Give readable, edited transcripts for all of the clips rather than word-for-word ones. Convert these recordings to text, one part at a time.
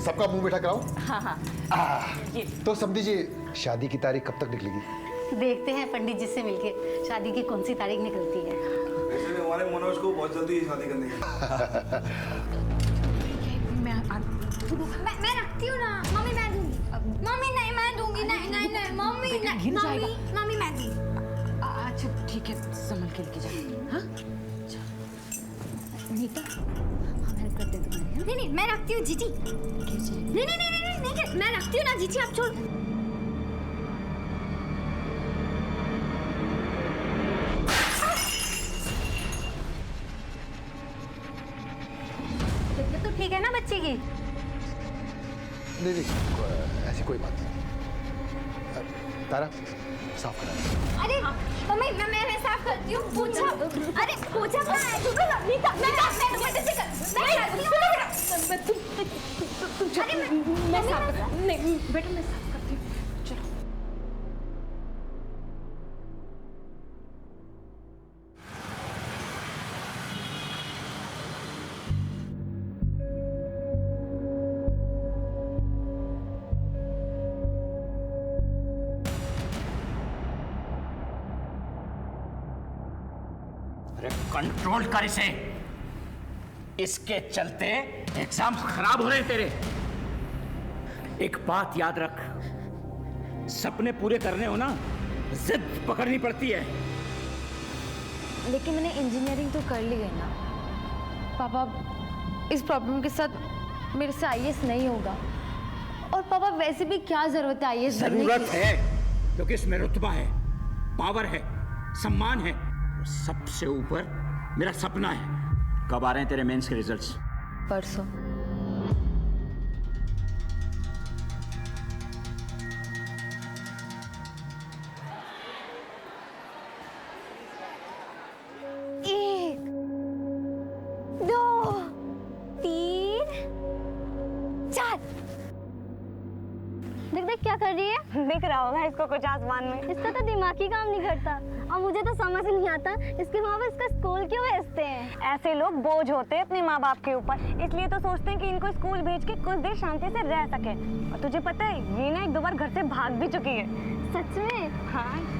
सबका मुंह मीठा कराओ। हाँ हाँ। तो समझी जी, शादी की तारीख कब तक निकलेगी? देखते हैं पंडित जी से मिलके शादी की कौन सी तारीख निकलती है। वैसे भी हमारे मनोज को बहुत जल्दी शादी करनी है। मैं रखती हूँ ना मम्मी, मैं दूंगी। मम्मी नहीं, मैं दूंगी। नहीं नहीं नहीं मम्मी, नहीं मम्मी मैं दी। अच्छा ठीक है, संभल के लेके जा। हाँ नीता, हम हेल्प करते हैं तुम्हारी। नहीं नहीं मैं रखती हूँ जीजी। नहीं नहीं नहीं नहीं नहीं मैं रखती हूँ ना जीजी, आप छोड़। तबीयत तो ठीक है ना बच्चे की? नहीं, ऐसी कोई बात नहीं। तारा, साफ करा। अरे मम्मी मैं साफ करती हूँ। पूछा, अरे पूछा कहाँ है? नीता मैं जल्दी से कर। मैं साफ कर। नहीं बेटा, मैं साफ करती हूँ। चलो। अरे कंट्रोल कर इसे, इसके चलते एग्जाम खराब हो रहे हैं तेरे। एक बात याद रख, सपने पूरे करने हो ना, जिद पकड़नी पड़ती है। लेकिन मैंने इंजीनियरिंग तो कर ली है ना पापा। इस प्रॉब्लम के साथ मेरे से आईएएस नहीं होगा। और पापा वैसे भी क्या जरूरत है आईएएस बनने की? जरूरत है क्योंकि इसमें रुतबा है, पावर है, सम्मान है, और सबसे ऊपर मेरा सपना है। कब आ रहे हैं तेरे मेंस के रिजल्ट्स? परसों। एक, दो, तीन, चार। देख देख क्या कर रही है? दिख रहा होगा इसको कुछ आसमान में। इसका तो दिमाग ही काम नहीं करता और मुझे तो समझ नहीं आता इसके माँ बाप इसका स्कूल क्यों भेजते हैं। ऐसे लोग बोझ होते हैं अपने माँ बाप के ऊपर, इसलिए तो सोचते हैं कि इनको स्कूल भेज के कुछ देर शांति से रह सके। और तुझे पता है ये ना एक दो बार घर से भाग भी चुकी है। सच में? हाँ।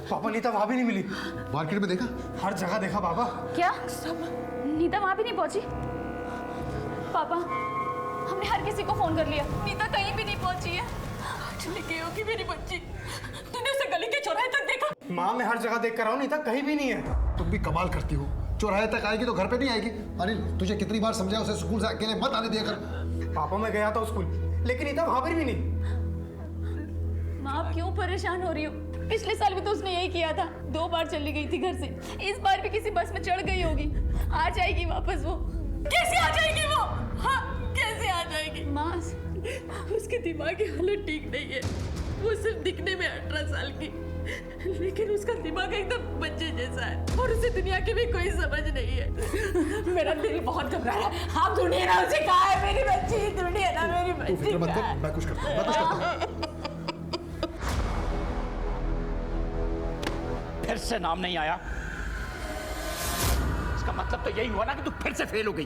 पापा नीता वहां भी नहीं मिली। मार्केट में देखा? हर जगह देखा पापा। क्या नीता वहां भी नहीं पहुंची? पापा हमने हर किसी को फोन कर लिया, नीता कहीं भी नहीं पहुंची है। लेके होगी मेरी बच्ची, तूने उसे गली के चौराहे तक देखा? माँ मैं हर जगह देख कर आऊँ, नीता कहीं भी नहीं है। तुम भी कमाल करती हो, चौराहे तक आएगी तो घर पे नहीं आएगी। अनिल, तुझे कितनी बार समझाया उसे स्कूल से अकेले मत आने दिया कर। पापा मैं गया था स्कूल, लेकिन नीता वहां पर भी नहीं। माँ आप क्यों परेशान हो रही हो? पिछले साल भी तो उसने यही किया था, 2 बार चली गई थी घर से। इस बार भी किसी बस में चढ़ गई होगी। आ जाएगी वापस वो। कैसे आ जाएगी वो? हाँ कैसे आ जाएगी? माँ उसकी दिमागी हालत ठीक नहीं है। वो सिर्फ दिखने में 18 साल की, लेकिन उसका दिमाग एकदम बच्चे जैसा है और उसे दुनिया की भी कोई समझ नहीं है। मेरा दिल बहुत घबरा रहा है। आप ढूंढिए ना उसे, कहाँ है मेरी बच्ची? ढूंढिए ना मेरी बच्ची। फिक्र मत कर, मैं कुछ करता हूँ। फिर से नाम नहीं आया, इसका मतलब तो यही हुआ ना कि तू फिर से फेल हो गई।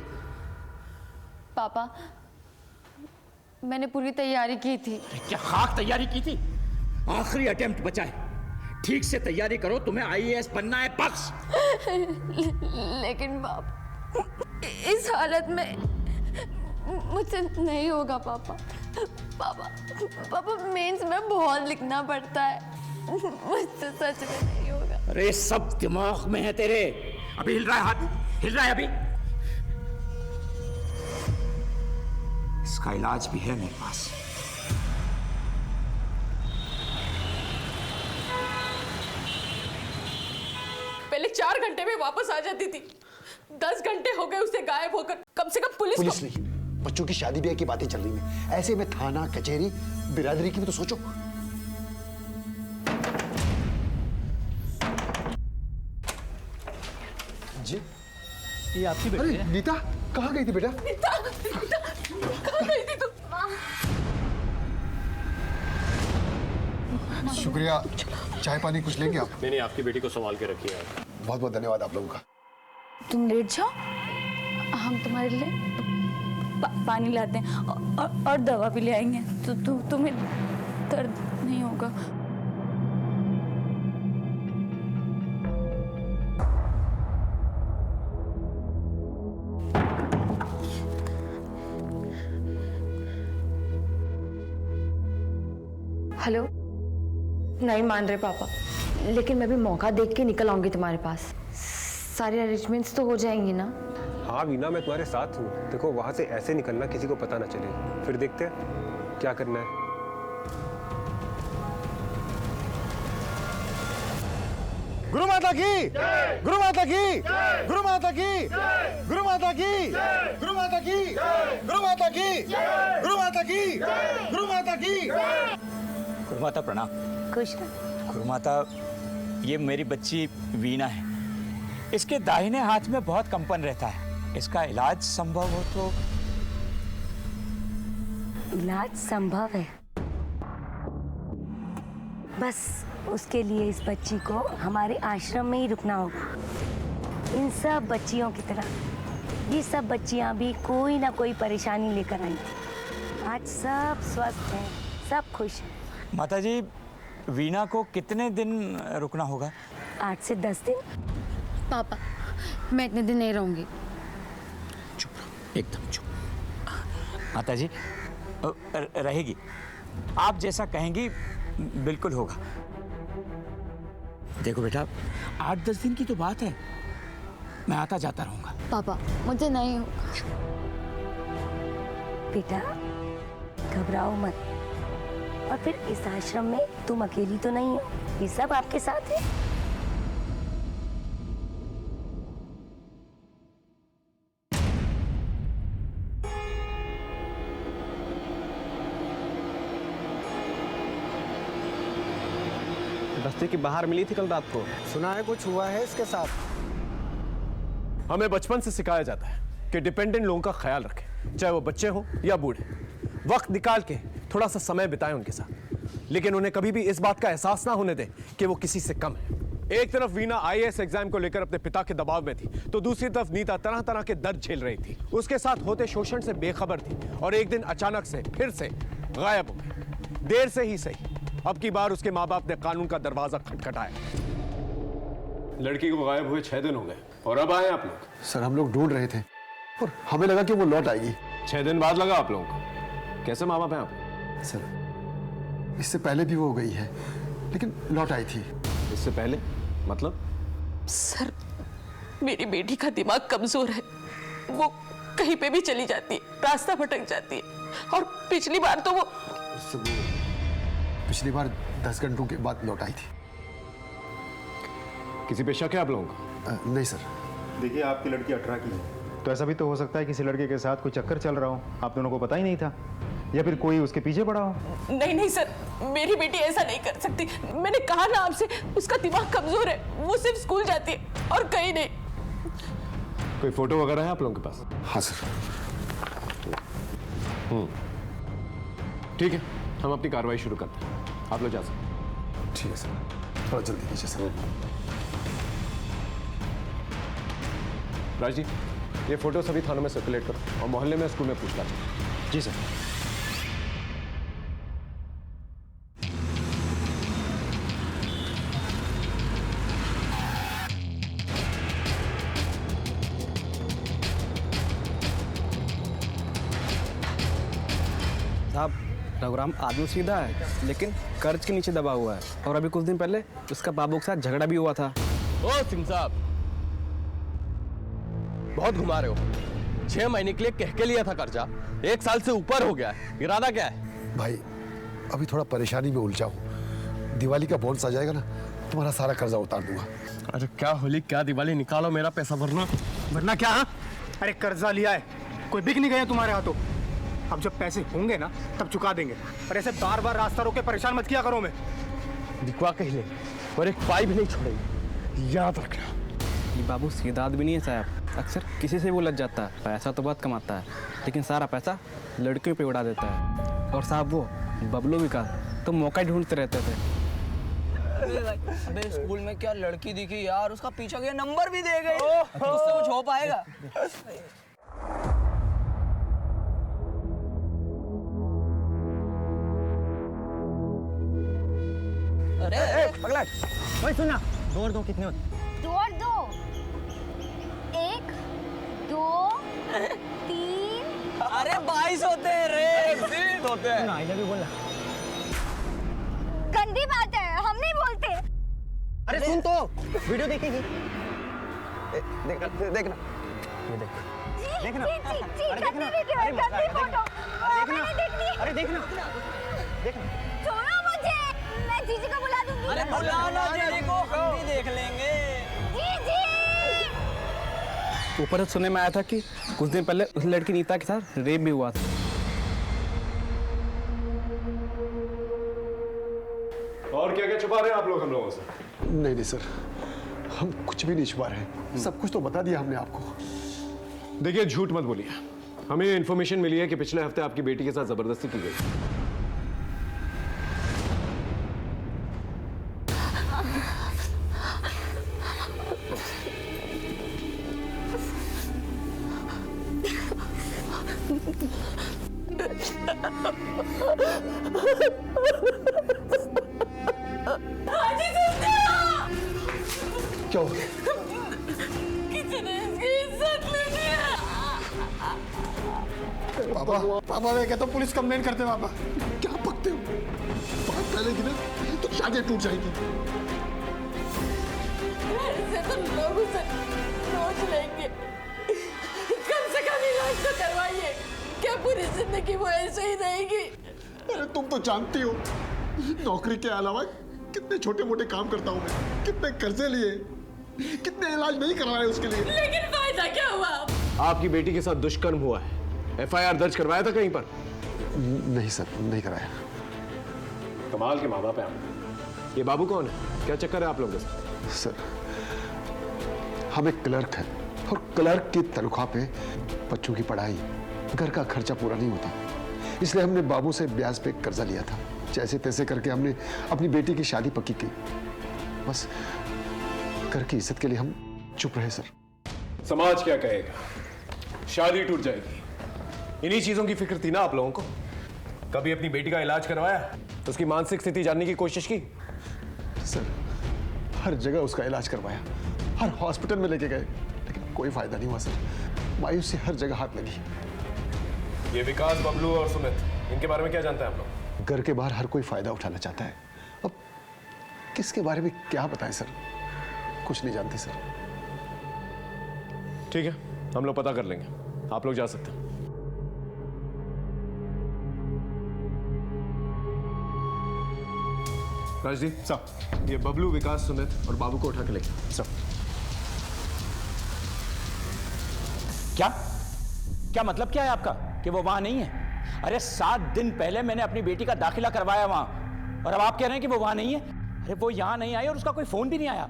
पापा मैंने पूरी तैयारी की थी। क्या खाक तैयारी की थी? आखिरी अटेम्प्ट बचा है, ठीक से तैयारी करो, तुम्हें आईएएस बनना है बस। लेकिन बाप इस हालत में मुझसे नहीं होगा पापा। पापा मेंस में बहुत लिखना पड़ता है, मुझसे सच में नहीं होगा। अरे सब दिमाग में है तेरे। अभी हिल रहा है हाथ, हिल रहा है अभी। इसका इलाज भी है मेरे पास। पहले 4 घंटे में वापस आ जाती थी, 10 घंटे हो गए उसे गायब होकर। कम से कम पुलिस नहीं, बच्चों की शादी ब्याह की बातें चल रही हैं, ऐसे में थाना कचहरी बिरादरी की भी तो सोचो। जी ये आपकी बेटी अरे है? नीता कहाँ गई थी बेटा? शुक्रिया। चाय पानी कुछ लेंगे आप? नहीं, आपकी बेटी को संभाल के रखिए आप। बहुत बहुत धन्यवाद आप लोगों का। तुम लेट जाओ, हम तुम्हारे लिए पानी लाते हैं और दवा भी ले आएंगे तो तुम्हें दर्द नहीं होगा। हेलो। नहीं मान रहे पापा, लेकिन मैं भी मौका देख के निकल आऊंगी तुम्हारे पास। सारे अरेंजमेंट्स तो हो जाएंगी ना? हाँ वीना, मैं तुम्हारे साथ हूँ। देखो वहां से ऐसे निकलना किसी को पता ना चले, फिर देखते हैं क्या करना है। गुरु माता की, गुरु माता की, गुरु माता की, गुरु माता की, गुरु माता की, गुरु माता की, गुरु माता की, गुरु माता की। गुरुमाता प्रणाम। खुश गुरुमाता, ये मेरी बच्ची वीणा है। इसके दाहिने हाथ में बहुत कंपन रहता है। इसका इलाज संभव हो तो। इलाज संभव है, बस उसके लिए इस बच्ची को हमारे आश्रम में ही रुकना होगा। इन सब बच्चियों की तरह ये सब बच्चियां भी कोई ना कोई परेशानी लेकर आई। आज सब स्वस्थ हैं, सब खुश हैं। माता जी, वीणा को कितने दिन रुकना होगा? 8 से 10 दिन। पापा, मैं इतने दिन नहीं रहूंगी। चुप, एकदम चुप। माता जी रहेगी, आप जैसा कहेंगी बिल्कुल होगा। देखो बेटा, 8-10 दिन की तो बात है, मैं आता जाता रहूंगा। पापा, मुझे नहीं होगा। बेटा घबराओ मत, और फिर इस आश्रम में तुम अकेली तो नहीं हो, ये सब आपके साथ है। रास्ते के बाहर मिली थी कल रात को। सुना है कुछ हुआ है इसके साथ। हमें बचपन से सिखाया जाता है कि डिपेंडेंट लोगों का ख्याल रखें, चाहे वो बच्चे हों या बूढ़े। वक्त निकाल के थोड़ा सा समय बिताएं उनके साथ, लेकिन उन्हें कभी भी इस बात का एहसास ना होने दें कि वो किसी से कम है। एक तरफ वीणा IAS एग्जाम को लेकर अपने पिता के दबाव में थी, तो दूसरी तरफ नीता तरह तरह के दर्द झेल रही थी। उसके साथ होते शोषण से बेखबर थी और एक दिन अचानक से फिर से गायब हो गई। देर से ही सही, अब की बार उसके माँ बाप ने कानून का दरवाजा खटखटाया। लड़की को गायब हुए 6 दिन हो गए और अब आए आप लोग। सर हम लोग ढूंढ रहे थे और हमें लगा कि वो लौट आएगी। 6 दिन बाद लगा आप लोगों को? कैसे माँ बाप हैं आप? सर इससे पहले भी वो गई है, लेकिन लौट आई थी। इससे पहले मतलब? सर, मेरी बेटी का दिमाग कमजोर है, वो कहीं पे भी चली जाती है, रास्ता भटक जाती है। और पिछली बार तो वो पिछली बार 10 घंटों के बाद लौट आई थी। किसी पे शक है आप लोगों को? नहीं सर। देखिए आपकी लड़की 18 की है, तो ऐसा भी तो हो सकता है किसी लड़के के साथ कोई चक्कर चल रहा हो, आप दोनों को पता ही नहीं था, या फिर कोई उसके पीछे पड़ा हो। नहीं नहीं सर, मेरी बेटी ऐसा नहीं कर सकती। मैंने कहा ना आपसे, उसका दिमाग कमजोर है, वो सिर्फ स्कूल जाती है और कहीं नहीं। कोई फोटो वगैरह है आप लोगों के पास? हाँ सर। ठीक है, हम अपनी कार्रवाई शुरू करते हैं, आप लोग जा सकते। ठीक है सर, थोड़ा जल्दी कीजिए सर। राज जी, ये फोटो सभी थानों में सर्कुलेट करो और मोहल्ले में स्कूल में पूछताछ करो। जी सर। साहब, रघुराम आदमी सीधा है, लेकिन कर्ज के नीचे दबा हुआ है, और अभी कुछ दिन पहले उसका बाबू के साथ झगड़ा भी हुआ था। ओ सिंह साहब, बहुत घुमा रहे हो। 6 महीने के लिए कह के लिया था कर्जा, 1 साल से ऊपर हो गया है। इरादा क्या है? भाई अभी थोड़ा परेशानी में उलझा हूँ, दिवाली का बोनस आ जाएगा ना, तुम्हारा सारा कर्जा उतार दूंगा। अरे क्या होली क्या दिवाली, निकालो मेरा पैसा। वरना क्या? अरे कर्जा लिया है, कोई बिक नहीं गया तुम्हारे हाथों। अब जब पैसे होंगे ना तब चुका देंगे, पर ऐसे बार बार रास्ता रोक के परेशान मत किया करो। मैं दिखवा कहीं ले और एक पाई भी नहीं छोड़ेगी, याद रखना। ये बाबू सीधा आदमी नहीं है साहब, अक्सर किसी से वो लग जाता है, पैसा तो बहुत कमाता है लेकिन सारा पैसा लड़कियों पे उड़ा देता है। और साहब वो बबलू विकास तो मौका ढूंढते रहते थे। अबे स्कूल में क्या लड़की दिखी यार, उसका पीछा किया, नंबर भी दे गई, उससे कुछ हो पाएगा? अरे पगला, भाई सुनना, 2 और 2 कितने होते? 2 और 2 1 2 3। अरे 22 होते हैं रे, 20 होते हैं। आई लव यू बोलना। गंदी बात है, हम नहीं बोलते। अरे सुन तो, वीडियो देखेगी? देखना देखना ये देख, देखना। देखना, गंदी फोटो। अरे देखना, देखना। छोड़ो मुझे, मैं जीजी को बुला दूंगी। अरे बुलाना जीजी को, हम भी देख लेंगे। जीजी। ऊपर से सुनने में आया था कि कुछ दिन पहले उस लड़की नीता के साथ रेप भी हुआ था। और क्या क्या छुपा रहे हैं आप लोग हम लोगों से? नहीं नहीं सर, हम कुछ भी नहीं छुपा रहे हैं, सब कुछ तो बता दिया हमने आपको। देखिए झूठ मत बोलिए, हमें ये इन्फॉर्मेशन मिली है कि पिछले हफ्ते आपकी बेटी के साथ जबरदस्ती की गई। क्या हो गया? किसी ने इसकी इज्जत ले लिया। पापा पापा मैं कहता हूँ पुलिस कंप्लेन करते हैं। पापा क्या पकते हो, बात फैलेगी ना तो शादी टूट जाएगी। ऐसे तो लोग उसे सोच लेंगे, कम से कम इलाज तो करवाइए, क्या पूरी जिंदगी वो ऐसे ही रहेगी? अरे तुम तो जानती हो नौकरी के अलावा कितने छोटे मोटे काम करता हूँ मैं, कितने कर्जे लिए, कितने इलाज नहीं करवाए उसके लिए। लेकिन फायदा क्या हुआ? आपकी बेटी के साथ दुष्कर्म हुआ है, FIR दर्ज करवाया था कहीं पर? नहीं सर, नहीं कराया। कमाल के माँ बाप हैं आप। ये बाबू कौन है, क्या चक्कर है आप लोगों के साथ? सर हम एक क्लर्क हैं और क्लर्क की तनख्वाह पे बच्चों की पढ़ाई, घर का खर्चा पूरा नहीं होता, इसलिए हमने बाबू से ब्याज पे कर्जा लिया था। जैसे तैसे करके हमने अपनी बेटी की शादी पक्की की, बस घर की इज्जत के लिए हम चुप रहे सर। समाज क्या कहेगा, शादी टूट जाएगी, इन्हीं चीजों की फिक्र थी ना आप लोगों को? कभी अपनी बेटी का इलाज करवाया, उसकी मानसिक स्थिति जानने की कोशिश की? सर हर जगह उसका इलाज करवाया, हर हॉस्पिटल में लेके गए, लेकिन कोई फायदा नहीं हुआ सर। मायूस से हर जगह हाथ लगी। ये विकास, बबलू और सुमित, इनके बारे में क्या जानते हैं आप लोग? घर के बाहर हर कोई फायदा उठाना चाहता है, अब किसके बारे में क्या बताएं सर, कुछ नहीं जानते सर। ठीक है, हम लोग पता कर लेंगे, आप लोग जा सकते हैं। राजदीप साहब, ये बबलू, विकास, सुमित और बाबू को उठा के लेके सब। क्या क्या मतलब क्या है आपका कि वो वहां नहीं है? अरे 7 दिन पहले मैंने अपनी बेटी का दाखिला करवाया वहां, और अब आप कह रहे हैं कि वो वहां नहीं है? अरे वो यहां नहीं आई और उसका कोई फोन भी नहीं आया।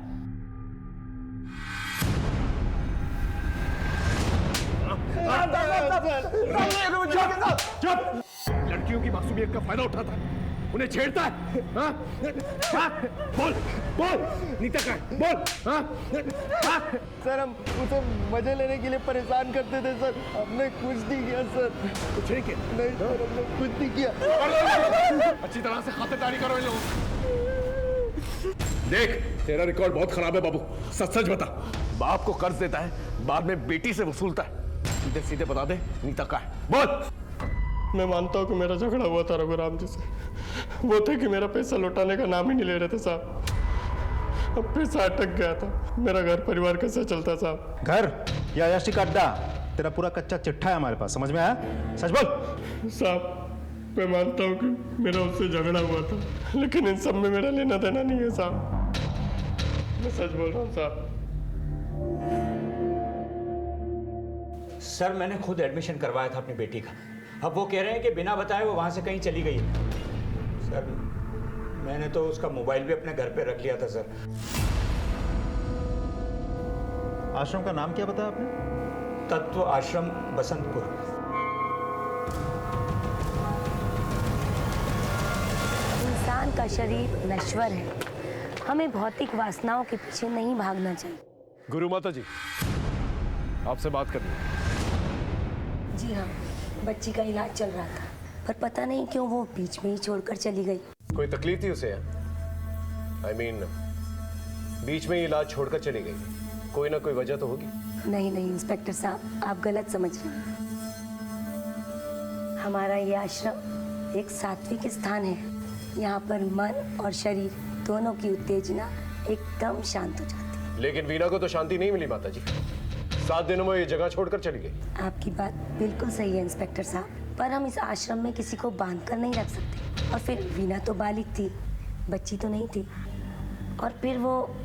चुप! लड़कियों की मासूमियत का फायदा उठाता है, उन्हें छेड़ता है। हाँ? हाँ? बोल बोल, नीता का बोल। हाँ? हाँ? सर हम उसे मजे लेने के लिए परेशान करते थे सर, हमने कुछ नहीं किया सर। कुछ नहीं किया? नहीं सर, हमने कुछ नहीं किया। अच्छी तरह से खातिरदारी करो इन लोगों। देख, तेरा रिकॉर्ड बहुत खराब है बाबू, सच सच बता। बाप को कर्ज देता है, बाद में बेटी से वसूलता है। सीधे सीधे बता दे, नीता का है, बोल। मैं मानता हूँ कि मेरा झगड़ा हुआ था रघुराम जी से, वो थे कि मेरा पैसा लौटाने का नाम ही नहीं ले रहे थे साहब। अब पैसा अटक गया था, मेरा घर परिवार कैसे चलता साहब? घर या याशी का अड्डा, तेरा पूरा कच्चा चिट्ठा है हमारे पास, समझ में आया? सच बोल। साहब मैं मानता हूँ कि मेरा उससे झगड़ा हुआ था, लेकिन इन सब में मेरा लेना देना नहीं है साहब, मैं सच बोल रहा हूँ साहब। सर मैंने खुद एडमिशन करवाया था अपनी बेटी का, अब वो कह रहे हैं कि बिना बताए वो वहाँ से कहीं चली गई है। सर, मैंने तो उसका मोबाइल भी अपने घर पे रख लिया था सर। आश्रम का नाम क्या बताया आपने? तत्व आश्रम बसंतपुर। इंसान का शरीर नश्वर है, हमें भौतिक वासनाओं के पीछे नहीं भागना चाहिए। गुरु माता जी, आपसे बात करनी है। जी हाँ, बच्ची का इलाज चल रहा था, पर पता नहीं क्यों वो बीच में ही छोड़कर चली गई। कोई तकलीफ थी उसे? I mean, बीच में ही इलाज छोड़कर चली गई, कोई ना कोई वजह तो होगी। नहीं नहीं इंस्पेक्टर साहब, आप गलत समझ रहे हैं। हमारा ये आश्रम एक सात्विक स्थान है। यहाँ पर मन और शरीर दोनों की उत्तेजना एकदम शांत हो जाती है। लेकिन वीना को तो शांति नहीं मिली माता जी, 7 दिनों में ये जगह छोड़कर चली गई। आपकी बात बिल्कुल सही है इंस्पेक्टर साहब, पर हम इस आश्रम में किसी को बांध कर नहीं रख सकते। और फिर वीना तो बालिग थी, बच्ची तो नहीं थी। और फिर वो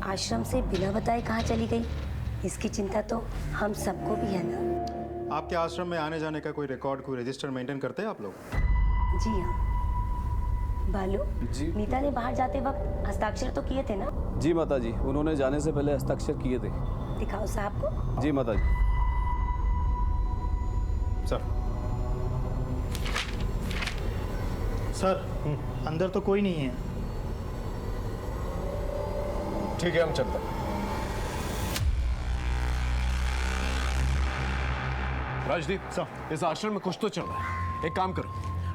आश्रम से बिना बताए कहाँ चली गई, इसकी चिंता तो हम सबको भी है ना। आपके आश्रम में आने जाने का कोई रिकॉर्ड, कोई रजिस्टर मेंटेन करते हैं आप लोग? जी हाँ। बालू जी, नीता ने बाहर जाते वक्त हस्ताक्षर तो किए थे ना? जी माता जी, उन्होंने जाने से पहले हस्ताक्षर किए थे। दिखाओ साहब को। जी माता जी। सर, अंदर तो कोई नहीं है। ठीक है, हम चलते हैं। राजदीप सर, इस आश्रम में कुछ तो चल रहा है। एक काम करो,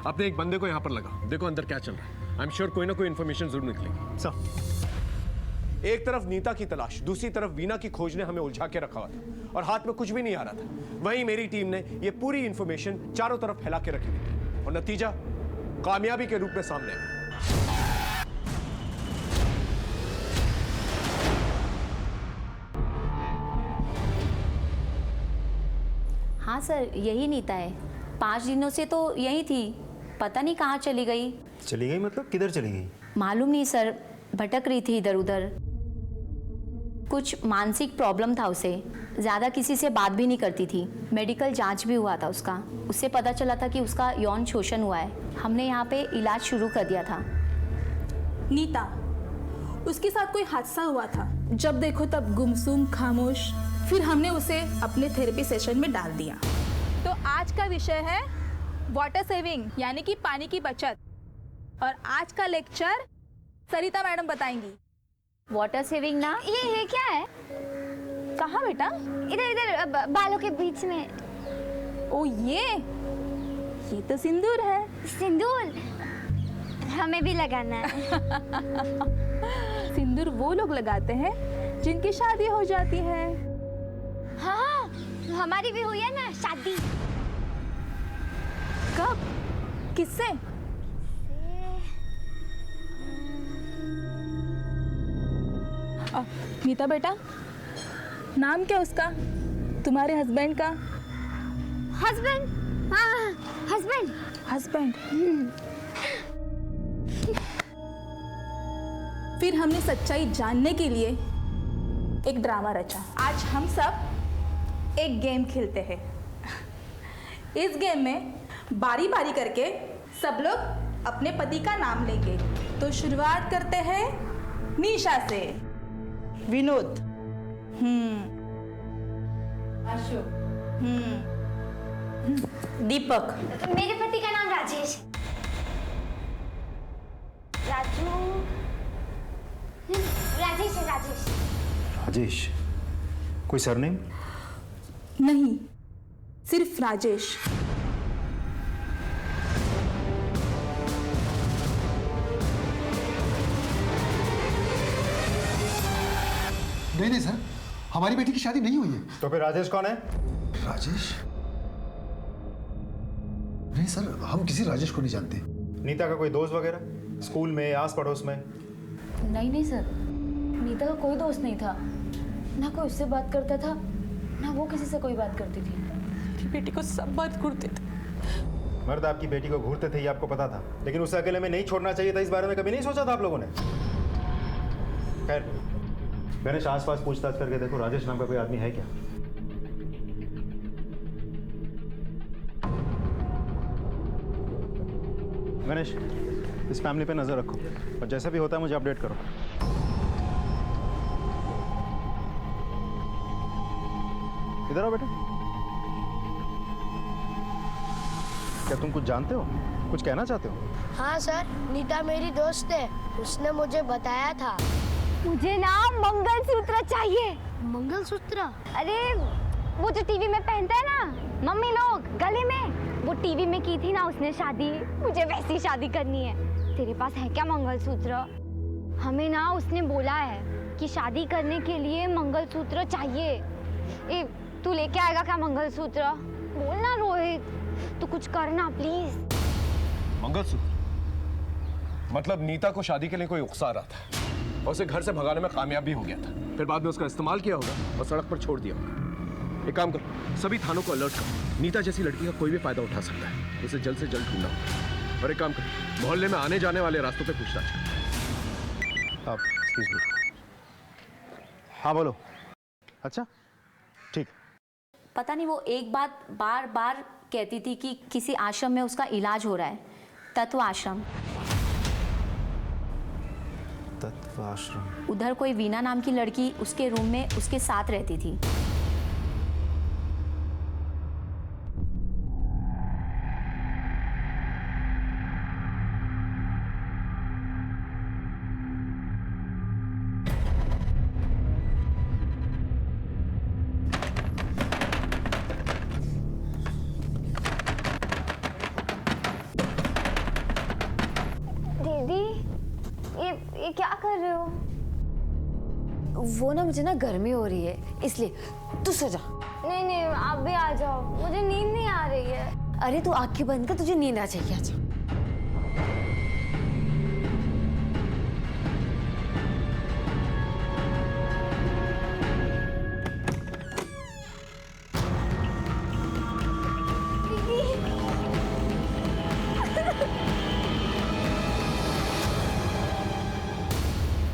अपने एक बंदे को यहाँ पर लगा, देखो अंदर क्या चल रहा है। आई एम श्योर कोई ना कोई इन्फॉर्मेशन जरूर निकलेगी। सर, एक तरफ नीता की तलाश, दूसरी तरफ वीना की खोज ने हमें उलझा के रखा हुआ था और हाथ में कुछ भी नहीं आ रहा था। वहीं मेरी टीम ने ये पूरी इन्फॉर्मेशन चारों तरफ फैला के रखी थी और नतीजा कामयाबी के रूप में सामने आया। हाँ सर, यही नीता है। 5 दिनों से तो यही थी, पता नहीं कहाँ चली गई। चली गई मतलब किधर चली गई? मालूम नहीं सर, भटक रही थी इधर उधर। कुछ मानसिक प्रॉब्लम था उसे, ज़्यादा किसी से बात भी नहीं करती थी। मेडिकल जांच भी हुआ था उसका, उससे पता चला था कि उसका यौन शोषण हुआ है। हमने यहाँ पे इलाज शुरू कर दिया था। नीता, उसके साथ कोई हादसा हुआ था, जब देखो तब गुमसुम खामोश। फिर हमने उसे अपने थेरेपी सेशन में डाल दिया। तो आज का विषय है वाटर सेविंग, यानी कि पानी की बचत। और आज का लेक्चर सरिता मैडम बताएंगी। वाटर सेविंग ना, ये क्या है? कहाँ बेटा? इधर इधर बालों के बीच में। ओ ये तो सिंदूर है। सिंदूर हमें भी लगाना है। सिंदूर वो लोग लगाते हैं जिनकी शादी हो जाती है। हाँ, हमारी भी हुई है ना शादी। कब? किससे? नीता बेटा, नाम क्या उसका, तुम्हारे हस्बैंड का? हस्बैंड? हाँ, हस्बैंड। हस्बैंड। फिर हमने सच्चाई जानने के लिए एक ड्रामा रचा। आज हम सब एक गेम खेलते हैं। इस गेम में बारी बारी करके सब लोग अपने पति का नाम लेंगे। तो शुरुआत करते हैं निशा से। विनोद। अशोक। दीपक। मेरे पति का नाम राजेश। राजेश है, राजेश। राजेश? कोई सरनेम? नहीं, सिर्फ राजेश। नहीं सर, हमारी बेटी की शादी नहीं हुई है। तो फिर राजेश कौन है? राजेश? नहीं सर, हम किसी राजेश को नहीं जानते। नीता का कोई दोस्त वगैरह स्कूल में, आस पड़ोस में? नहीं सर, नीता का कोई दोस्त नहीं था। ना कोई उससे बात करता था, ना वो किसी से कोई बात करती थी। मेरी बेटी को सब बात घूरते थे। मर्द आपकी बेटी को घूरते थे ये आपको पता था, लेकिन उसे अकेले में नहीं छोड़ना चाहिए था। इस बारे में कभी नहीं सोचा था आप लोगों ने? खैर, गणेश आसपास पूछताछ करके देखो, राजेश नाम का कोई आदमी है क्या? गणेश, इस फैमिली पे नज़र रखो और जैसा भी होता है मुझे अपडेट करो। इधर आओ बेटा। क्या तुम कुछ जानते हो, कुछ कहना चाहते हो? हाँ सर, नीता मेरी दोस्त है, उसने मुझे बताया था। मुझे ना मंगलसूत्र चाहिए। मंगलसूत्र? अरे वो जो टीवी में पहनते हैं ना मम्मी लोग गले में, वो टीवी में की थी ना उसने शादी, मुझे वैसी शादी करनी है। तेरे पास है क्या मंगलसूत्र? हमें ना उसने बोला है कि शादी करने के लिए मंगलसूत्र चाहिए। ए, तू लेके आएगा क्या मंगलसूत्र? बोलना रोहित, तू कुछ करना प्लीज। मंगलसूत्र? मतलब नीता को शादी के लिए कोई उकसा रहा था और उसे घर से भगाने में कामयाब भी हो गया था, फिर बाद में उसका इस्तेमाल किया होगा और सड़क पर छोड़ दिया होगा। एक काम करो, सभी थानों को अलर्ट करो। नीता जैसी लड़की का कोई भी फायदा उठा सकता है, उसे जल्द से जल्द ढूंढना होगा। और एक काम करो, मोहल्ले में आने जाने वाले रास्तों पे पूछताछ करो। आप एक्सक्यूज मी। हाँ बोलो। अच्छा ठीक। पता नहीं वो एक बात बार बार कहती थी कि किसी आश्रम में उसका इलाज हो रहा है, तत्व आश्रम। तत्व आश्रम? उधर कोई वीना नाम की लड़की उसके रूम में उसके साथ रहती थी। ये क्या कर रहे हो? वो ना मुझे ना गर्मी हो रही है इसलिए, तू सो जा। नहीं नहीं आप भी आ जाओ, मुझे नींद नहीं आ रही है। अरे तू आंखें बंद कर, तुझे नींद आ जाएगी, आ जा।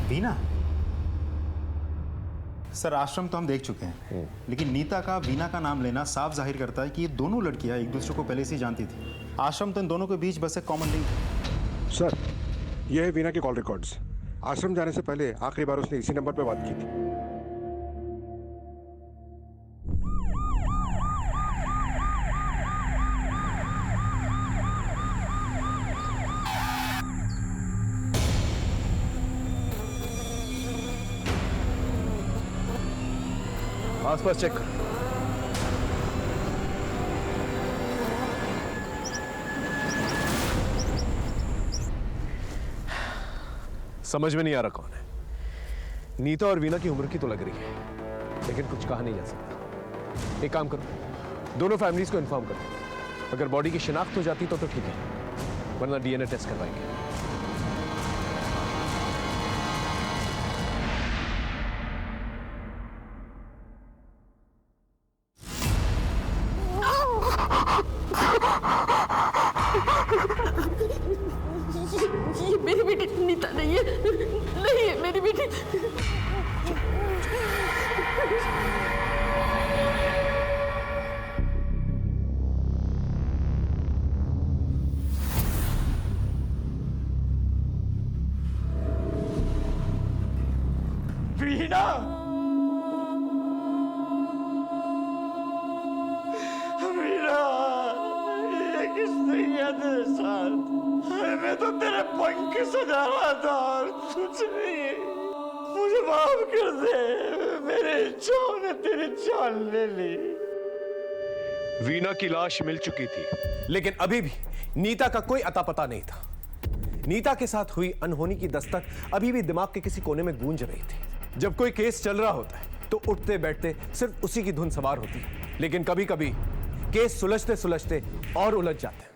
वीना? सर आश्रम तो हम देख चुके हैं, लेकिन नीता का वीना का नाम लेना साफ जाहिर करता है कि ये दोनों लड़कियां एक दूसरे को पहले से ही जानती थी। आश्रम तो इन दोनों के बीच बस एक कॉमन लिंक है। सर, ये है वीना के कॉल रिकॉर्ड्स। आश्रम जाने से पहले आखिरी बार उसने इसी नंबर पर बात की थी। आसपास चेक कर। समझ में नहीं आ रहा कौन है। नीता और वीना की उम्र की तो लग रही है, लेकिन कुछ कहा नहीं जा सकता। एक काम करो, दोनों फैमिलीज को इन्फॉर्म करो। अगर बॉडी की शिनाख्त हो जाती तो ठीक है, वरना डीएनए टेस्ट करवाएंगे। ये मेरी बेटी नीता नहीं है, नहीं है मेरी बेटी। वीना, वीना, ये किसने किया तेरे साथ? मैं तो तेरे पंख सजा रहा था और कुछ नहीं। मुझे माफ कर दे, मेरे इच्छाओं ने तेरी जान ले ली। वीना की लाश मिल चुकी थी, लेकिन अभी भी नीता का कोई अता पता नहीं था। नीता के साथ हुई अनहोनी की दस्तक अभी भी दिमाग के किसी कोने में गूंज रही थी। जब कोई केस चल रहा होता है तो उठते बैठते सिर्फ उसी की धुन सवार होती है, लेकिन कभी कभी केस सुलझते सुलझते और उलझ जाते हैं।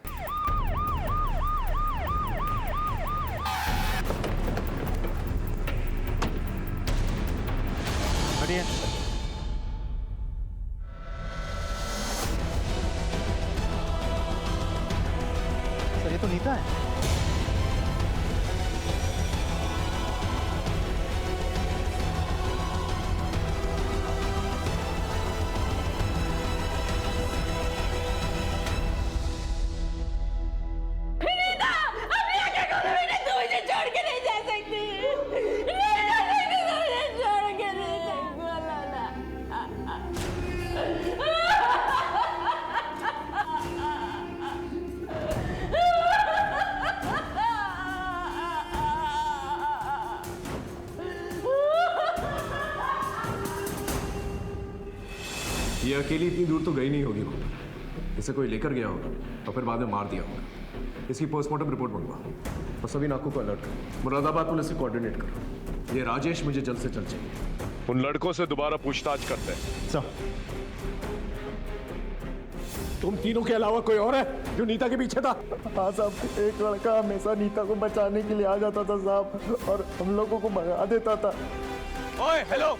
सर ये तो नीता है। नीता! ये अकेली इतनी दूर तो गई नहीं होगी वो। इसे कोई लेकर गया होगा और फिर बाद में मार दिया होगा। इसकी पोस्टमार्टम रिपोर्ट मंगवा और सभी नाकों को अलर्ट करो। मुरादाबाद पुलिस से कोऑर्डिनेट करो। ये राजेश मुझे जल्द से जल्द चाहिए। उन लड़कों से दोबारा पूछताछ करते हैं। तुम तीनों के अलावा कोई और है जो नीता के पीछे था? हाँ साहब, एक लड़का हमेशा नीता को बचाने के लिए आ जाता था साहब, और हम लोगों को भगा देता था। ओए हेलो,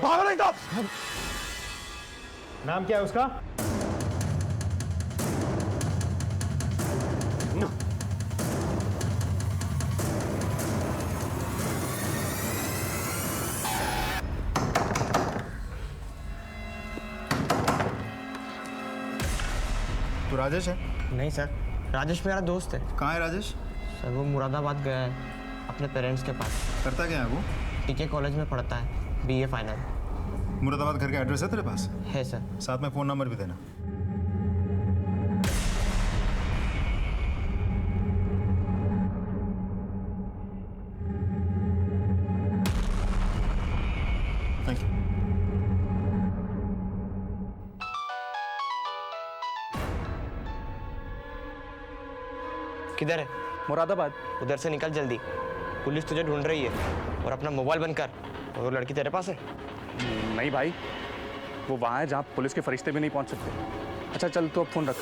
भागो नहीं तो। नाम क्या है उसका? तो राजेश है? नहीं सर, राजेश मेरा दोस्त है। कहाँ है राजेश? सर वो मुरादाबाद गया है अपने पेरेंट्स के पास। करता क्या है वो? टीके कॉलेज में पढ़ता है, BA फाइनल। मुरादाबाद घर का एड्रेस है तेरे पास? है सर। साथ में फ़ोन नंबर भी देना। Thank you. किधर है? मुरादाबाद। उधर से निकल जल्दी, पुलिस तुझे ढूंढ रही है। और अपना मोबाइल बंद कर। और वो लड़की तेरे पास है? नहीं भाई, वो वहाँ है जहाँ पुलिस के फरिश्ते भी नहीं पहुँच सकते। अच्छा चल, तो अब फ़ोन रख।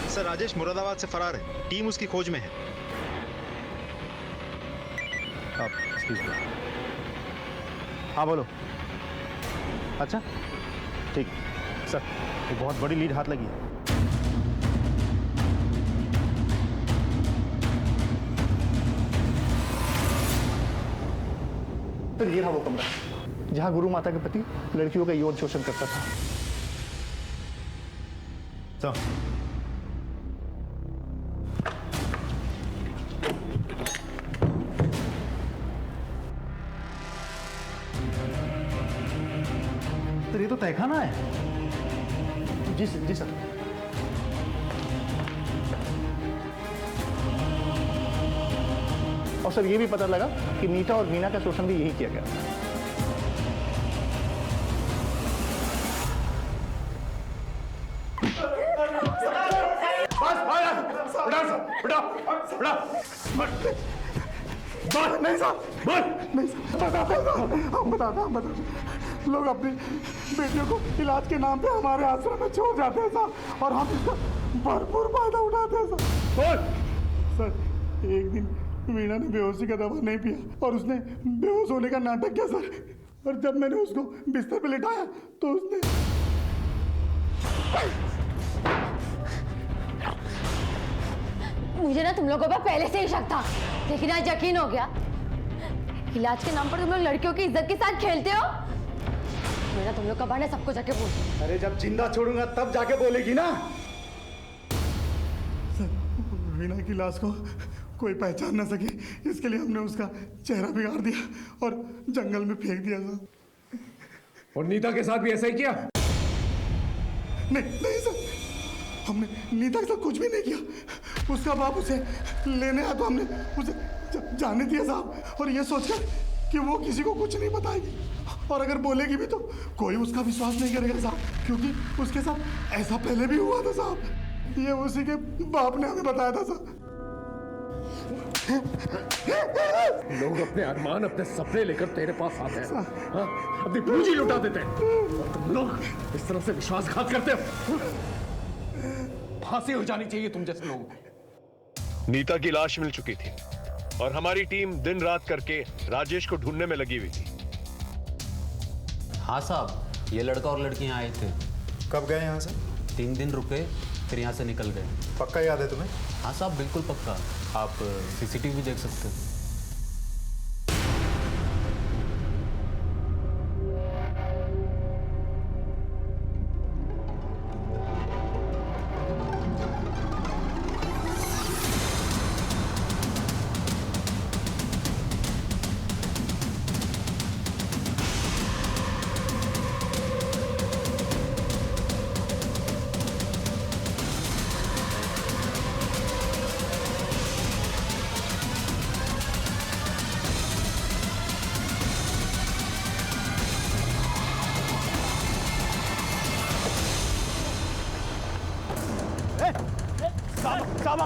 सर, राजेश मुरादाबाद से फरार है। टीम उसकी खोज में है। आप एक्सक्यूज मी। हाँ बोलो। अच्छा ठीक सर, एक बहुत बड़ी लीड हाथ लगी है। तो ये रहा वो कमरा जहां गुरु माता के पति लड़कियों का यौन शोषण करता था। तो ये तो तहखाना है। जी सर, जी सर। और सर ये भी पता लगा कि नीता और मीना का शोषण भी यही किया गया। नहीं साहब, नहीं बताते लोग अपनी बेटियों को इलाज के नाम पे हमारे आश्रम में छोड़ जाते हैं साहब, और हम इसका भरपूर फायदा उठाते हैं सर। सर एक दिन वीणा ने बेहोशी का दवा नहीं पिया और उसने बेहोश होने का नाटक किया सर, और जब मैंने उसको बिस्तर पे लिटाया तो उसने मुझे ना तुम लोगों पर पहले से ही शक था, लेकिन आज यकीन हो गया। इलाज के नाम पर तुम लोग लड़कियों की इज्जत के साथ खेलते हो। मेरा तुम लोग का बहाने सबको जाके बोल। अरे जब जिंदा छोड़ूंगा तब जाके बोलेगी ना। सर वीणा की लाश को कोई पहचान ना सके, इसके लिए हमने उसका चेहरा बिगाड़ दिया और जंगल में फेंक दिया सर। और नीता के साथ भी ऐसा ही किया? नहीं सर, हमने नीता के साथ कुछ भी नहीं किया। उसका बाप उसे लेने आया तो हमने उसे जाने दिया साहब, और ये सोचकर कि वो किसी को कुछ नहीं बताएगी, और अगर बोलेगी भी तो कोई उसका विश्वास नहीं करेगा साहब, क्योंकि उसके साथ ऐसा पहले भी हुआ था साहब। ये उसी के बाप ने हमें बताया था साहब। लोग अपने अरमान, अपने सपने लेकर तेरे पास आते हैं, हाँ? अपनी पूंजी लुटा देते हैं, और तुम लोग इस तरह से विश्वासघात करते हो। फांसी हो जानी चाहिए तुम जैसे लोगों को। नीता की लाश मिल चुकी थी और हमारी टीम दिन रात करके राजेश को ढूंढने में लगी हुई थी। हाँ साहब, ये लड़का और लड़की यहाँ आए थे। कब गए यहाँ से? 3 दिन रुके, फिर यहाँ से निकल गए। पक्का याद है तुम्हें? हाँ साहब, बिल्कुल पक्का। आप CCTV देख सकते हैं।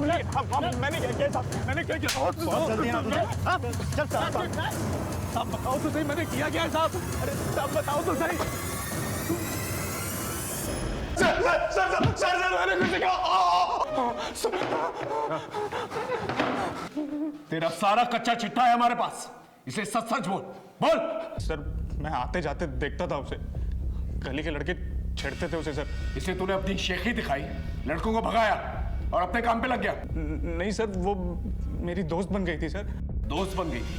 मैंने क्या किया साहब? मैंने क्या किया? बहुत जल्दी ना तुझे। चल साहब बताओ तो सही, मैंने किया क्या है साहब? अरे साहब बताओ तो सही। सर मैंने कुछ कहा। तेरा सारा कच्चा चिट्ठा है हमारे पास, इसलिए सच सच बोल। बोल। सर मैं आते जाते देखता था उसे, गली के लड़के छेड़ते थे उसे सर। इसलिए तूने अपनी शेखी दिखाई, लड़कों को भगाया और अपने काम पे लग गया। नहीं सर, वो मेरी दोस्त बन गई थी सर। दोस्त बन गई थी?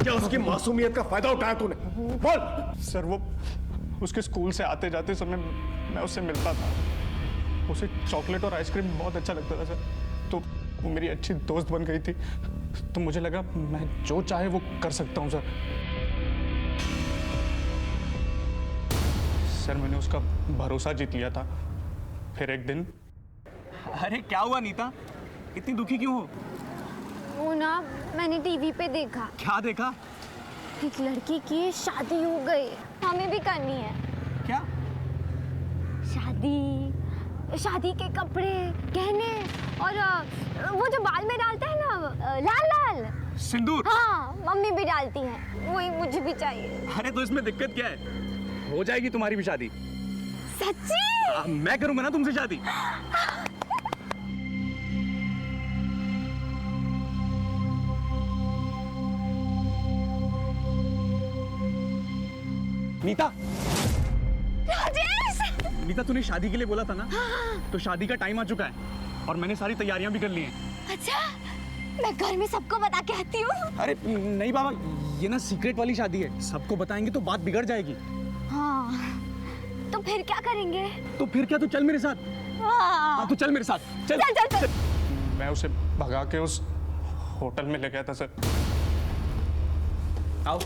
क्या उसकी मासूमियत का फायदा उठाया तूने? बोल। सर वो उसके स्कूल से आते जाते समय मैं उससे मिलता था, उसे चॉकलेट और आइसक्रीम बहुत अच्छा लगता था सर, तो वो मेरी अच्छी दोस्त बन गई थी, तो मुझे लगा मैं जो चाहे वो कर सकता हूँ सर। सर मैंने उसका भरोसा जीत लिया था। फिर एक दिन। अरे क्या हुआ नीता, इतनी दुखी क्यों हो? वो ना मैंने टीवी पे देखा। क्या देखा? एक लड़की की शादी हो गई, हमें भी करनी है। क्या? शादी के कपड़े, गहने और वो जो बाल में डालते हैं ना लाल लाल सिंदूर। हाँ मम्मी भी डालती है, वही मुझे भी चाहिए। अरे तो इसमें दिक्कत क्या है, हो जाएगी तुम्हारी भी शादी। सच्ची? मैं करूंगा ना तुमसे शादी। नीता। राजेश! नीता तूने शादी के लिए बोला था ना? तो शादी का टाइम आ चुका है और मैंने सारी तैयारियां भी कर ली हैं। अच्छा, मैं घर में सबको बता के आती हूँ। अरे नहीं बाबा, ये ना सीक्रेट वाली शादी है, सबको बताएंगे तो बात बिगड़ जाएगी। हाँ, तो फिर क्या करेंगे? तो फिर क्या, तू चल मेरे साथ। हाँ, तू चल मेरे साथ। चल चल चल, चल। मैं उसे भगा के उस होटल में ले गया था सर। आओ।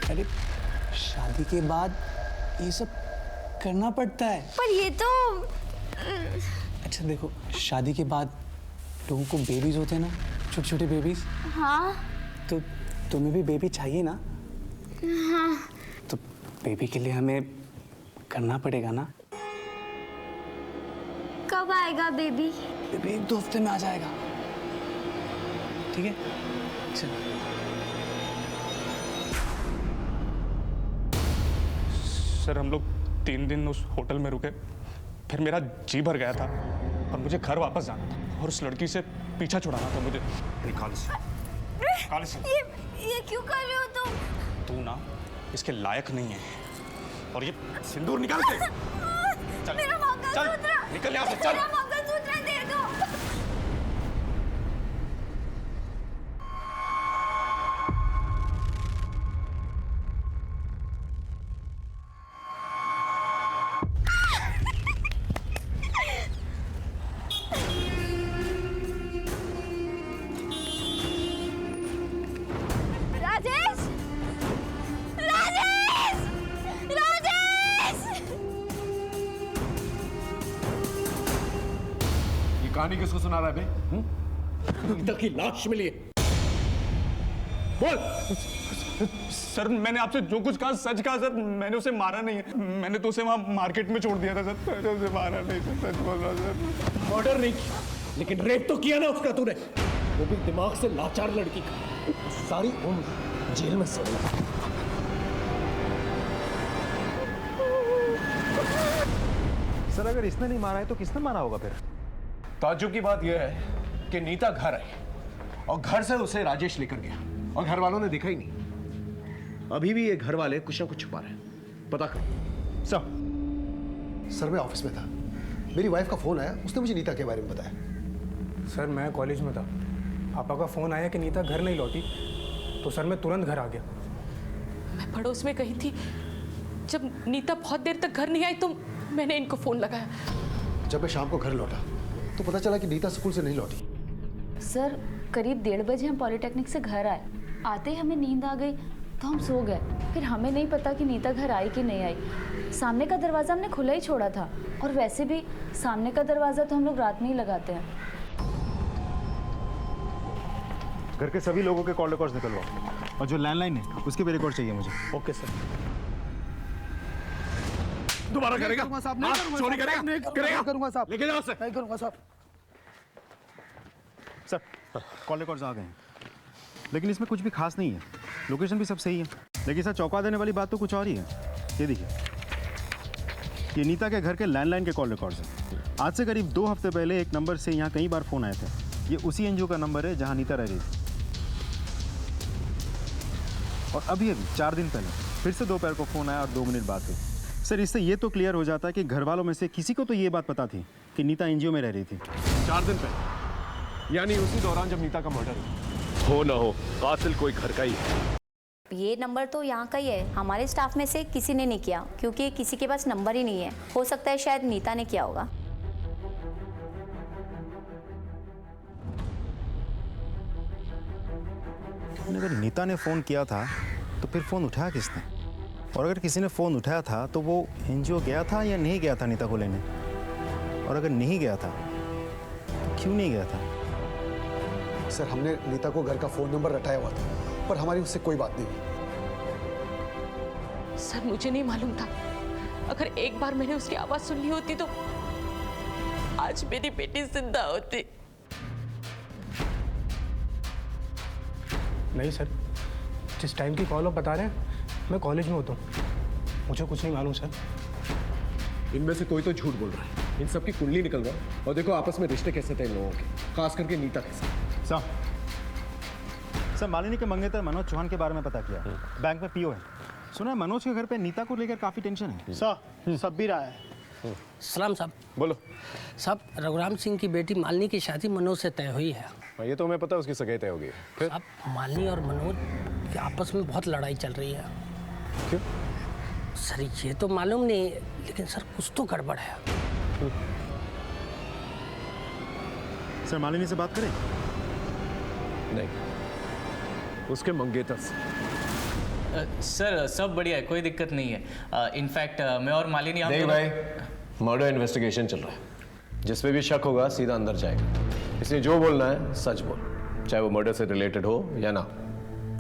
अरे शादी के बाद ये सब करना पड़ता है। पर ये तो अच्छा देखो, शादी के बाद लोगों को बेबीज होते हैं ना, छोटे छोटे बेबीज। हाँ तो तुम्हें भी बेबी चाहिए ना? हाँ। तो बेबी के लिए हमें करना पड़ेगा ना। कब आएगा बेबी? बेबी 1-2 हफ्ते में आ जाएगा, ठीक है? चल। सर हम लोग 3 दिन उस होटल में रुके, फिर मेरा जी भर गया था और मुझे घर वापस जाना था और उस लड़की से पीछा छुड़ाना था मुझे। निकाल से। ये क्यों कर रहे हो तुम? तू ना इसके लायक नहीं है, और ये सिंदूर निकाल के। चल, मेरा मंगलसूत्र, निकल यहाँ से, चल। मेरा मंगलसूत्र दे दो। राजेश! राजेश! राजेश! ये कहानी किसको सुना रहा है बे? नीता की लाश मिली है। बोल। सर मैंने आपसे जो कुछ कहा सच कहा सर, मैंने उसे मारा नहीं है, मैंने तो उसे वहाँ मार्केट में छोड़ दिया था सर, मैंने उसे मारा नहीं सर, सच बोल रहा सर। मर्डर नहीं किया, लेकिन रेप तो किया ना उसका तूने, वो भी दिमाग से लाचार लड़की का। सारी उम्र जेल में सोना। सर अगर इसने नहीं मारा है तो किसने मारा होगा फिर? ताज्जुब की बात यह है कि नीता घर आई और घर से उसे राजेश लेकर गया और घर वालों ने देखा ही नहीं। अभी भी ये घर वाले कुछ ना कुछ छुपा रहे हैं, पता करो। सर मैं ऑफिस में था, मेरी वाइफ का फोन आया, उसने मुझे नीता के बारे में बताया। सर मैं कॉलेज में था, पापा का फोन आया कि नीता घर नहीं लौटी, तो सर मैं तुरंत घर आ गया। मैं पड़ोस में कही थी, जब नीता बहुत देर तक घर नहीं आई तो मैंने इनको फ़ोन लगाया। जब मैं शाम को घर लौटा तो पता चला कि नीता स्कूल से नहीं लौटी। सर करीब 1:30 बजे हम पॉलिटेक्निक से घर आए। आते ही हमें नींद आ गई तो हम सो गए। फिर हमें नहीं पता कि नीता घर आई कि नहीं आई। सामने का दरवाज़ा हमने खुला ही छोड़ा था, और वैसे भी सामने का दरवाज़ा तो हम लोग रात में ही लगाते हैं। घर के सभी लोगों के कॉल रिकॉर्ड्स निकलवाओ, और जो लैंडलाइन है उसके भी रिकॉर्ड चाहिए मुझे। Okay sir. दोबारा करेगा? चोरी करेगा? करेगा? करूंगा साहब, लेके जाओ उसे। नहीं करूंगा साहब। सर कॉल रिकॉर्ड्स आ गए हैं, लेकिन इसमें कुछ भी खास नहीं है। लोकेशन भी सब सही है, लेकिन सर चौंका देने वाली बात तो कुछ और ही है। ये देखिए, ये नीता के घर के लैंडलाइन के कॉल रिकॉर्ड्स हैं। आज से करीब 2 हफ्ते पहले एक नंबर से यहाँ कई बार फ़ोन आए थे। ये उसी एनजीओ का नंबर है जहाँ नीता रह रही थी। और अभी 4 दिन पहले फिर से दोपहर को फ़ोन आया और 2 मिनट बाद हुई। सर इससे ये तो क्लियर हो जाता है कि घर वालों में से किसी को तो ये बात पता थी कि नीता एनजीओ में रह रही थी। 4 दिन पहले, यानी उसी दौरान जब नीता का मर्डर हो ना हो, कातिल कोई घर का ही है। ये नंबर तो यहाँ का ही है। हमारे स्टाफ में से किसी ने नहीं किया, क्योंकि किसी के पास नंबर ही नहीं है। हो सकता है शायद नीता ने किया होगा। अगर नीता ने फ़ोन किया था तो फिर फ़ोन उठाया किसने? और अगर किसी ने फ़ोन उठाया था तो वो एनजीओ गया था या नहीं गया था नीता को लेने? और अगर नहीं गया था तो क्यों नहीं गया था? सर हमने नीता को घर का फ़ोन नंबर रटाया हुआ था, पर हमारी उससे कोई बात नहीं हुई। सर मुझे नहीं मालूम था। अगर एक बार मैंने उसकी आवाज़ सुन ली होती तो आज मेरी बेटी जिंदा होती। नहीं सर, जिस टाइम की कॉल आप बता रहे हैं मैं कॉलेज में होता हूँ, मुझे कुछ नहीं मालूम सर। इनमें से कोई तो झूठ बोल रहा है। इन सब की कुंडली निकलवा और देखो आपस में रिश्ते कैसे थे इन लोगों के, खास करके नीता के साथ। सर मालिनी के मंगेतर मनोज चौहान के बारे में पता किया। बैंक में पीओ है। सुना है मनोज के घर पे नीता को लेकर काफ़ी टेंशन है। सर सब भी रहा है। सलाम साहब। बोलो साहब, रघुराम सिंह की बेटी मालिनी की शादी मनोज से तय हुई है। ये तो हमें पता है, उसकी सगाई तय हो गई है। फिर अब मालिनी और मनोज की आपस में बहुत लड़ाई चल रही है। क्यों? सर ये तो मालूम नहीं, लेकिन सर कुछ तो गड़बड़ है। सर मालिनी से बात करें? नहीं, उसके मंगेतर से। सर सब बढ़िया है, कोई दिक्कत नहीं है। इनफैक्ट मैं और मालिनी हम नहीं भाई, मर्डर इन्वेस्टिगेशन चल रहा है। जिस पे भी शक होगा सीधा अंदर जाएगा। इसलिए जो बोलना है सच बोल, चाहे वो मर्डर से रिलेटेड हो या ना।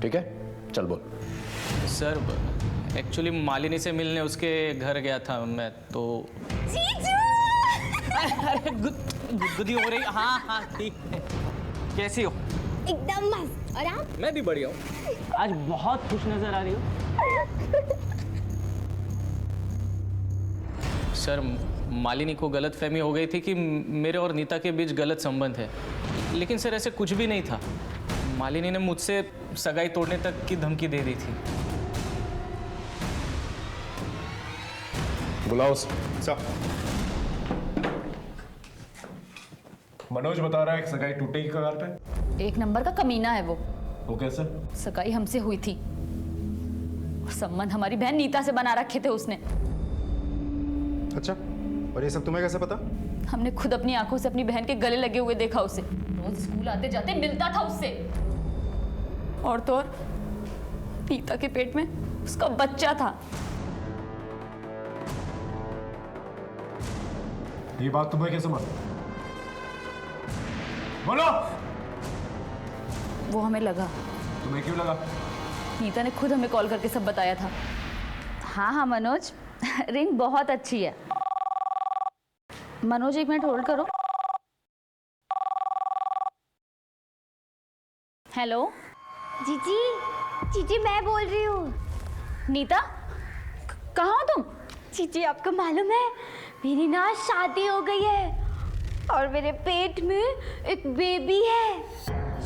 ठीक है, चल बोल। सर एक्चुअली मालिनी से मिलने उसके घर गया था मैं, तो अरे गुदगुदी हो रही। हाँ हाँ ठीक है। कैसी हो? एकदम मस्त। और आप? मैं भी बढ़िया हूँ। आज बहुत खुश नजर आ रही हो। सर मालिनी को गलत फहमी हो गई थी कि मेरे और नीता के बीच गलत संबंध है, लेकिन सर ऐसे कुछ भी नहीं था। मालिनी ने मुझसे सगाई तोड़ने तक की धमकी दे दी थी। बुलाओ सर। मनोज बता रहा है कि सगाई टूटे की कगार पे। 1 नंबर का कमीना है वो। कैसे? सगाई हमसे हुई थी और संबंध हमारी बहन नीता से बना रखे थे उसने। अच्छा, और ये सब तुम्हें कैसे पता? हमने खुद अपनी आंखों से अपनी बहन के गले लगे हुए देखा उसे। रोज स्कूल आते जाते मिलता था उससे। और तो और नीता के पेट में उसका बच्चा था। ये बात तुम्हें कैसे मालूम? बोलो। वो हमें लगा। तुम्हें क्यों लगा? नीता ने खुद हमें कॉल करके सब बताया था। हाँ हाँ मनोज, रिंग बहुत अच्छी है। मनोज 1 मिनट होल्ड करो। हेलो जीजी, जीजी मैं बोल रही हूँ। नीता, कहाँ हो तुम? जीजी आपको मालूम है मेरी ना शादी हो गई है और मेरे पेट में एक बेबी है।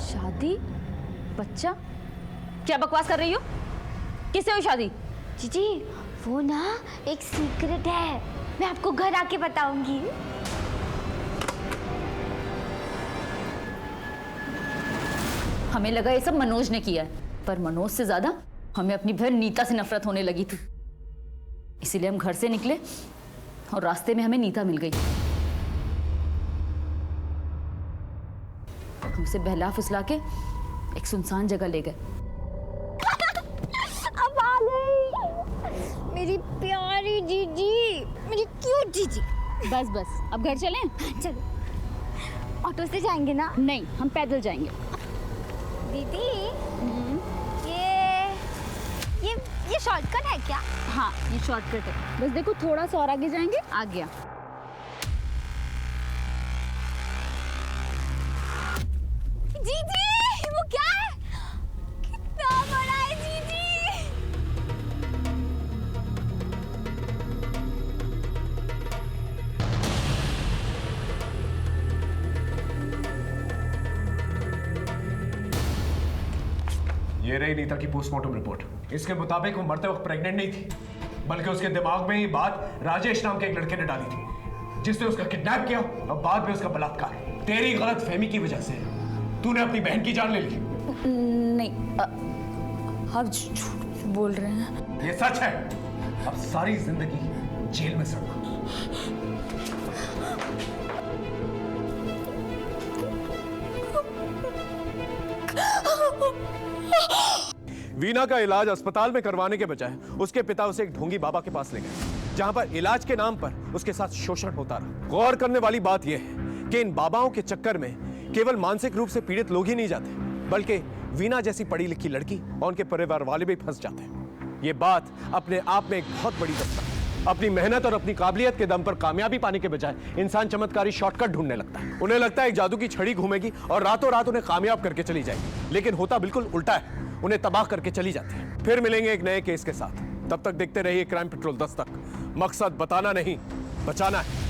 शादी? बच्चा? क्या बकवास कर रही हो? किससे हुई शादी? जीजी वो ना एक सीक्रेट है, मैं आपको घर आके बताऊंगी। हमें लगा ये सब मनोज ने किया है। पर मनोज से ज्यादा हमें अपनी बहन नीता से नफरत होने लगी थी। इसीलिए हम घर से निकले और रास्ते में हमें नीता मिल गई। हम उसे बहला फुसला के एक सुनसान जगह ले गए। अब आ गई मेरी प्यारी जीजी, मेरी क्यूट जीजी। बस बस, अब घर चलें? चलो। ऑटो से जाएंगे ना? नहीं, हम पैदल जाएंगे। दीदी, ये शॉर्टकट है क्या? हाँ, ये शॉर्टकट है। बस देखो, थोड़ा सा और आगे जाएंगे, आ गया। जीजी, वो क्या है? कितना बड़ा है जीजी। ये रही नीता की पोस्टमार्टम रिपोर्ट। इसके मुताबिक वो मरते वक्त प्रेग्नेंट नहीं थी, बल्कि उसके दिमाग में ही बात राजेश नाम के एक लड़के ने डाली थी, जिसने उसका किडनैप किया और बाद में उसका बलात्कार। तेरी गलत फहमी की वजह से तूने अपनी बहन की जान ले ली। नहीं, आप झूठ बोल रहे हैं। ये सच है। अब सारी जिंदगी जेल में सड़ना। वीना का इलाज अस्पताल में करवाने के बजाय उसके पिता उसे एक ढोंगी बाबा के पास ले गए, जहां पर इलाज के नाम पर उसके साथ शोषण होता रहा। गौर करने वाली बात यह है कि इन बाबाओं के चक्कर में केवल मानसिक रूप से पीड़ित लोग ही नहीं जाते, बल्कि वीना जैसी पढ़ी लिखी लड़की और उनके परिवार वाले भी फंस जाते हैं। ये बात अपने आप में एक बहुत बड़ी दस्ता है। अपनी मेहनत और अपनी काबिलियत के दम पर कामयाबी पाने के बजाय इंसान चमत्कारी शॉर्टकट ढूंढने लगता है। उन्हें लगता है एक जादू की छड़ी घूमेगी और रातों रात उन्हें कामयाब करके चली जाएगी, लेकिन होता बिल्कुल उल्टा है। उन्हें तबाह करके चली जाती है। फिर मिलेंगे एक नए केस के साथ। तब तक देखते रहिए क्राइम पेट्रोल दस्तक। मकसद बताना नहीं, बचाना है।